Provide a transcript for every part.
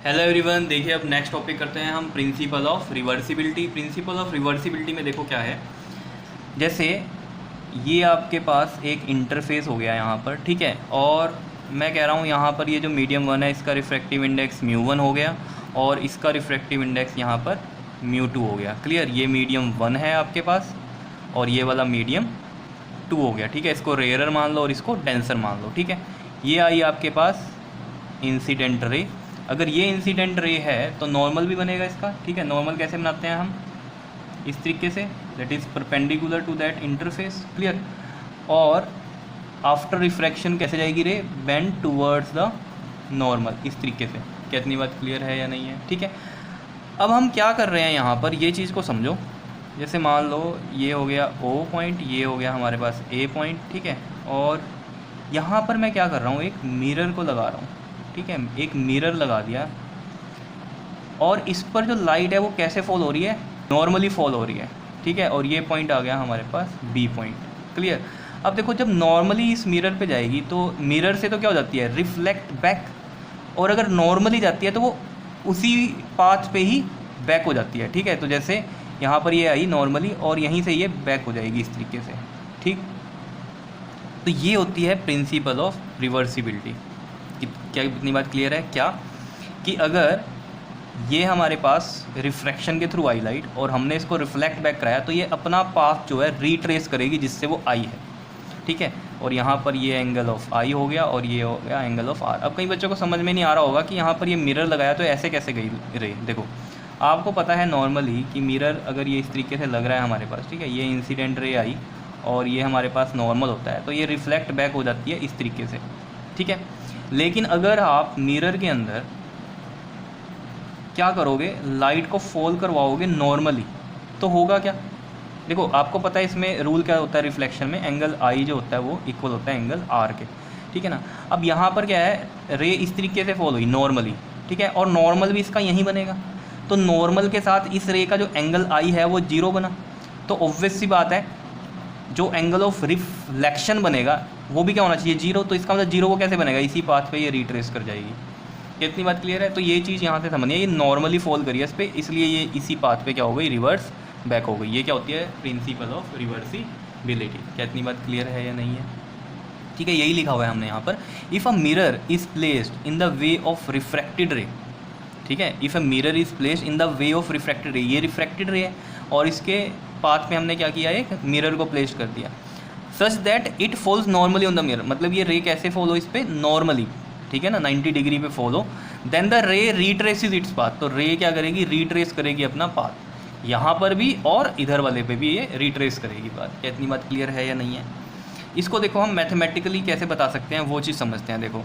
Hello everyone, देखिए अब next topic करते हैं हम principal of reversibility. Principal of reversibility में देखो क्या है, जैसे ये आपके पास एक इंटरफेस हो गया यहाँ पर, ठीक है। और मैं कह रहा हूँ यहाँ पर ये जो मीडियम वन है इसका रिफ्रैक्टिव इंडेक्स μ1 हो गया और इसका रिफ्रैक्टिव इंडेक्स यहाँ पर μ2 हो गया। क्लियर, ये मीडियम वन है आपके पास और ये वाला मीडियम 2 हो गया, ठीक है। इसको रेयरर मान लो और इसको डेंसर मान लो, ठीक है। ये आई आपके पास इंसिडेंट रे। अगर ये इंसिडेंट रे है तो नॉर्मल भी बनेगा इसका, ठीक है। नॉर्मल कैसे बनाते हैं हम, इस तरीके से, that is perpendicular to that interface. Clear. और आफ्टर रिफ्रैक्शन कैसे जाएगी रे, बेंड टूवर्ड्स द नॉर्मल, इस तरीके से। क्या इतनी बात क्लियर है या नहीं है, ठीक है। अब हम क्या कर रहे हैं यहाँ पर, ये चीज़ को समझो। जैसे मान लो ये हो गया O पॉइंट, ये हो गया हमारे पास A पॉइंट, ठीक है। और यहाँ पर मैं क्या कर रहा हूँ, एक मिरर को लगा रहा हूँ, ठीक है। एक मिरर लगा दिया और इस पर जो लाइट है वो कैसे फॉल हो रही है, नॉर्मली फॉल हो रही है, ठीक है। और ये पॉइंट आ गया हमारे पास B पॉइंट। क्लियर। अब देखो जब नॉर्मली इस मिरर पे जाएगी तो मिरर से तो क्या हो जाती है, रिफ्लेक्ट बैक। और अगर नॉर्मली जाती है तो वो उसी पाथ पे ही बैक हो जाती है, ठीक है। तो जैसे यहाँ पर ये आई नॉर्मली और यहीं से ये बैक हो जाएगी इस तरीके से, ठीक। तो ये होती है प्रिंसिपल ऑफ रिवर्सिबिलिटी। क्या इतनी बात क्लियर है क्या, कि अगर ये हमारे पास रिफ्रैक्शन के थ्रू आई लाइट और हमने इसको रिफ्लेक्ट बैक कराया तो ये अपना पाथ जो है रीट्रेस करेगी जिससे वो आई है, ठीक है। और यहाँ पर ये एंगल ऑफ आई हो गया और ये हो गया एंगल ऑफ आर। अब कई बच्चों को समझ में नहीं आ रहा होगा कि यहाँ पर ये मिरर लगाया तो ऐसे कैसे गई रे। देखो आपको पता है नॉर्मली कि मिरर अगर ये इस तरीके से लग रहा है हमारे पास, ठीक है, ये इंसिडेंट रे आई और ये हमारे पास नॉर्मल होता है तो ये रिफ्लेक्ट बैक हो जाती है इस तरीके से, ठीक है। लेकिन अगर आप मिरर के अंदर क्या करोगे, लाइट को फॉल करवाओगे नॉर्मली, तो होगा क्या। देखो आपको पता है इसमें रूल क्या होता है, रिफ्लेक्शन में एंगल आई जो होता है वो इक्वल होता है एंगल आर के, ठीक है ना। अब यहाँ पर क्या है, रे इस तरीके से फॉल हुई नॉर्मली, ठीक है। और नॉर्मल भी इसका यहीं बनेगा, तो नॉर्मल के साथ इस रे का जो एंगल आई है वो 0 बना। तो ऑब्वियस सी बात है जो एंगल ऑफ रिफ्लेक्शन बनेगा वो भी क्या होना चाहिए, 0। तो इसका मतलब 0 को कैसे बनेगा, इसी पाथ पे ये रिट्रेस कर जाएगी। इतनी बात क्लियर है। तो ये चीज़ यहाँ से समझिए, ये नॉर्मली फॉल करी है इस पर, इसलिए ये इसी पाथ पे क्या हो गई, रिवर्स बैक हो गई। ये क्या होती है, प्रिंसिपल ऑफ रिवर्सिबिलिटी। क्या इतनी बात क्लियर है या नहीं है, ठीक है। यही लिखा हुआ है हमने यहाँ पर, if a mirror is placed in the way of refracted रे, ठीक है। If a mirror is placed in the way of refracted रे, ये रिफ्रैक्टेड रे है और इसके पाथ में हमने क्या किया, एक मिरर को प्लेस कर दिया, such that it falls normally on the mirror. मतलब ये रे कैसे फॉलो इस पर, नॉर्मली, ठीक है ना, 90 डिग्री पे फॉलो। देन द रे रीट्रेसेस इट्स पाथ। तो रे क्या करेगी, रीट्रेस करेगी अपना पाथ, यहाँ पर भी और इधर वाले पे भी ये रीट्रेस करेगी पाथ। क्या इतनी बात क्लियर है या नहीं है। इसको देखो हम मैथमेटिकली कैसे बता सकते हैं वो चीज़ समझते हैं। देखो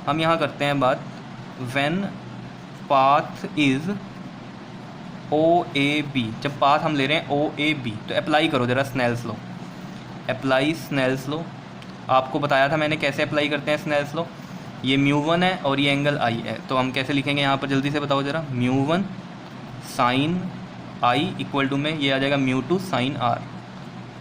हम यहाँ करते हैं बात, व्हेन पाथ इज़ OAB, जब पाथ हम ले रहे हैं OAB तो अप्लाई करो ज़रा Snell's law, apply Snell's law. आपको बताया था मैंने कैसे अप्लाई करते हैं स्नेल्स लॉ। ये μ1 है और ये एंगल I है, तो हम कैसे लिखेंगे यहाँ पर, जल्दी से बताओ ज़रा। μ1 साइन I इक्वल टू में ये आ जाएगा μ2 साइन R,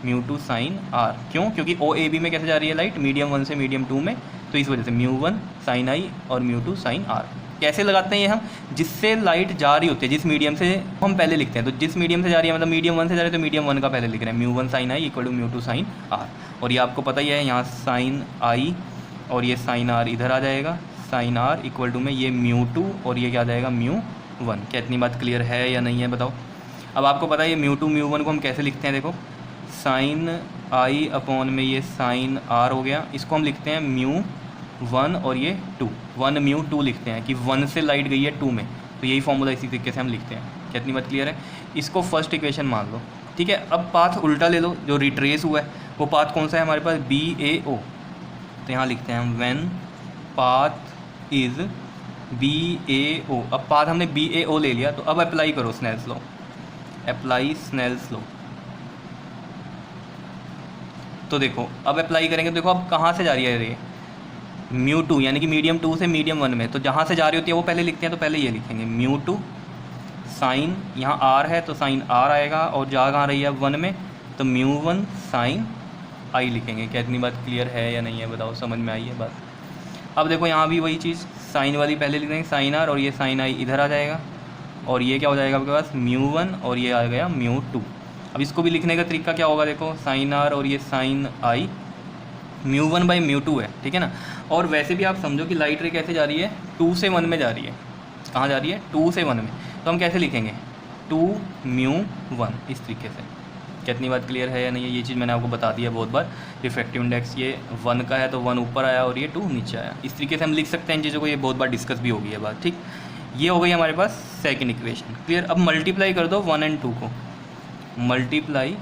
μ2 साइन R। क्यों, क्योंकि OAB में कैसे जा रही है लाइट, मीडियम 1 से मीडियम 2 में, तो इस वजह से μ1 साइन I और μ2 साइन R। कैसे लगाते हैं ये हम, जिससे लाइट जा रही होती है, जिस मीडियम से हम पहले लिखते हैं, तो जिस मीडियम से जा रही है, मतलब मीडियम 1 से जा रही है तो मीडियम 1 का पहले लिख रहे हैं, μ1 sine I equal to μ2 sine R। और ये आपको पता ही है, यहाँ साइन I और ये साइन R इधर आ जाएगा, साइन R इक्वल टू में ये μ2 और ये क्या आ जाएगा μ1। क्या इतनी बात क्लियर है या नहीं है, बताओ। अब आपको पता है ये μ2 μ1 को हम कैसे लिखते हैं, देखो साइन I अपॉन में ये साइन R हो गया, इसको हम लिखते हैं μ1 और ये 2, 1 μ2 लिखते हैं कि 1 से लाइट गई है 2 में, तो यही फॉर्मूला इसी तरीके से हम लिखते हैं। कितनी बात क्लियर है। इसको फर्स्ट इक्वेशन मान लो, ठीक है। अब पाथ उल्टा ले लो, जो रिट्रेस हुआ है वो पाथ कौन सा है हमारे पास, BAO। तो यहाँ लिखते हैं हम व्हेन पाथ इज़ BAO। अब पाथ हमने BAO ले लिया, तो अब अप्लाई करो Snell's law, apply Snell's law. तो देखो अब अप्लाई करेंगे, देखो अब कहाँ से जा रही है रे, μ2 यानी कि मीडियम 2 से मीडियम 1 में, तो जहाँ से जा रही होती है वो पहले लिखते हैं, तो पहले ये लिखेंगे μ2 साइन, यहाँ R है तो साइन R आएगा, और जा कहाँ रही है 1 में, तो μ1 साइन I लिखेंगे। क्या इतनी बात क्लियर है या नहीं है, बताओ, समझ में आई है बात। अब देखो यहाँ भी वही चीज़, साइन वाली पहले लिख देंगे साइन आर, और ये साइन आई इधर आ जाएगा, और ये क्या हो जाएगा आपके पास μ1 और ये आ गया μ2। अब इसको भी लिखने का तरीका क्या होगा, देखो साइन आर और ये साइन आई μ1 बाई μ2 है, ठीक है ना। और वैसे भी आप समझो कि लाइट रे कैसे जा रही है, 2 से 1 में जा रही है। कहाँ जा रही है, 2 से 1 में, तो हम कैसे लिखेंगे 2μ1 इस तरीके से। कितनी बात क्लियर है या नहीं है, ये चीज़ मैंने आपको बता दी है बहुत बार। रिफ्रैक्टिव इंडेक्स ये 1 का है तो 1 ऊपर आया और ये 2 नीचे आया, इस तरीके से हम लिख सकते हैं इन चीज़ों को, ये बहुत बार डिस्कस भी हो गई है बात, ठीक। ये हो गई हमारे पास सेकंड इक्वेशन, क्लियर। अब मल्टीप्लाई कर दो 1 और 2 को, मल्टीप्लाई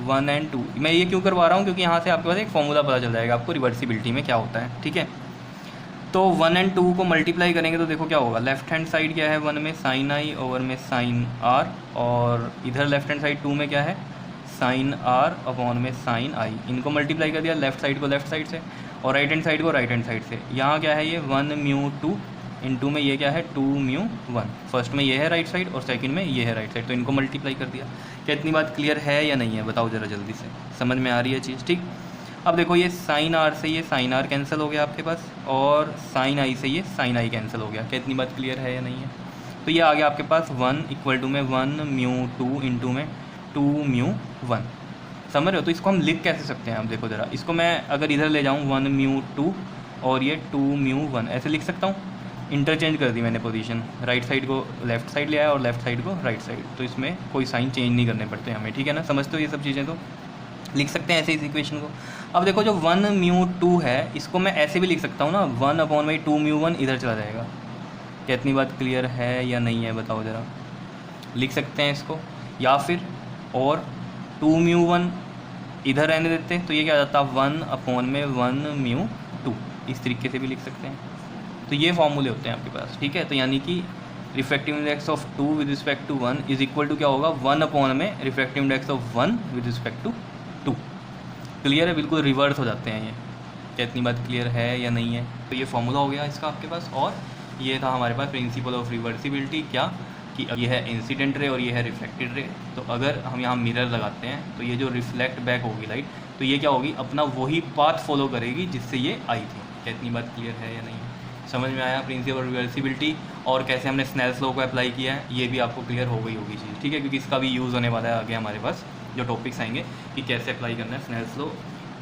1 और 2। मैं ये क्यों करवा रहा हूँ, क्योंकि यहाँ से आपके पास एक फॉर्मूला पता चल जाएगा आपको रिवर्सिबिलिटी में क्या होता है, ठीक है। तो 1 और 2 को मल्टीप्लाई करेंगे तो देखो क्या होगा, लेफ्ट हैंड साइड क्या है 1 में साइन आई, ओवर में साइन आर, और इधर लेफ्ट हैंड साइड 2 में क्या है साइन आर अपॉन में साइन आई। इनको मल्टीप्लाई कर दिया, लेफ्ट साइड को लेफ्ट साइड से और राइट हैंड साइड को राइट हैंड साइड से। यहाँ क्या है ये 1μ2 इंटू में ये क्या है 2μ1। फर्स्ट में ये है राइट साइड और सेकंड में ये है राइट साइड, तो इनको मल्टीप्लाई कर दिया। क्या इतनी बात क्लियर है या नहीं है, बताओ ज़रा जल्दी से, समझ में आ रही है चीज़, ठीक। अब देखो ये साइन आर से ये साइन आर कैंसिल हो गया आपके पास, और साइन आई से ये साइन आई कैंसिल हो गया। क्या इतनी बात क्लियर है या नहीं है। तो ये आ गया आपके पास 1 इक्वल टू में 1μ2 इंटू में 2μ1। समझ रहे हो। तो इसको हम लिख कैसे सकते हैं, आप देखो ज़रा, इसको मैं अगर इधर ले जाऊँ 1μ2 और ये 2μ1 ऐसे लिख सकता हूँ। इंटरचेंज कर दी मैंने पोजीशन, राइट साइड को लेफ्ट साइड ले आया और लेफ्ट साइड को राइट साइड, तो इसमें कोई साइन चेंज नहीं करने पड़ते हमें, ठीक है ना। समझते हो ये सब चीज़ें, तो लिख सकते हैं ऐसे इस इक्वेशन को। अब देखो जो 1μ2 है इसको मैं ऐसे भी लिख सकता हूँ ना, 1/2μ1 इधर चला जाएगा। क्या इतनी बात क्लियर है या नहीं है, बताओ ज़रा। लिख सकते हैं इसको, या फिर और 2μ1 इधर रहने देते तो ये क्या आ जाता 1/1μ2, इस तरीके से भी लिख सकते हैं। तो ये फॉर्मूले होते हैं आपके पास, ठीक है। तो यानी कि refractive index of 2 with respect to 1 is equal to क्या होगा 1 में refractive index of 1 with respect to 2। Clear है, बिल्कुल रिवर्स हो जाते हैं ये। क्या इतनी बात क्लियर है या नहीं है। तो ये फॉर्मूला हो गया इसका आपके पास, और ये था हमारे पास प्रिंसिपल ऑफ रिवर्सिबिलिटी, क्या कि ये है इंसिडेंट रे और ये है रिफ्लेक्टेड रे। तो अगर हम यहाँ मिरर लगाते हैं तो ये जो रिफ्लेक्ट बैक होगी लाइट, तो ये क्या होगी अपना वही पाथ फॉलो करेगी जिससे ये आई थी। क्या इतनी बात क्लियर है या नहीं है, समझ में आया प्रिंसिपल ऑफ रिवर्सिबिलिटी और कैसे हमने स्नेल्स लॉ को अप्लाई किया है, ये भी आपको क्लियर हो गई होगी चीज़, ठीक है। क्योंकि इसका भी यूज़ होने वाला है आगे हमारे पास जो टॉपिक्स आएंगे कि कैसे अप्लाई करना है स्नेल्स लॉ,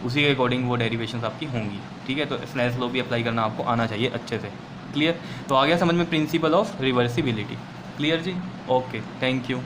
उसी के अकॉर्डिंग वो डेरिवेशंस आपकी होंगी, ठीक है। तो स्नेल्स लॉ भी अप्लाई करना आपको आना चाहिए अच्छे से, क्लियर। तो आ गया समझ में प्रिंसिपल ऑफ रिवर्सिबिलिटी, क्लियर जी, ओके, थैंक यू।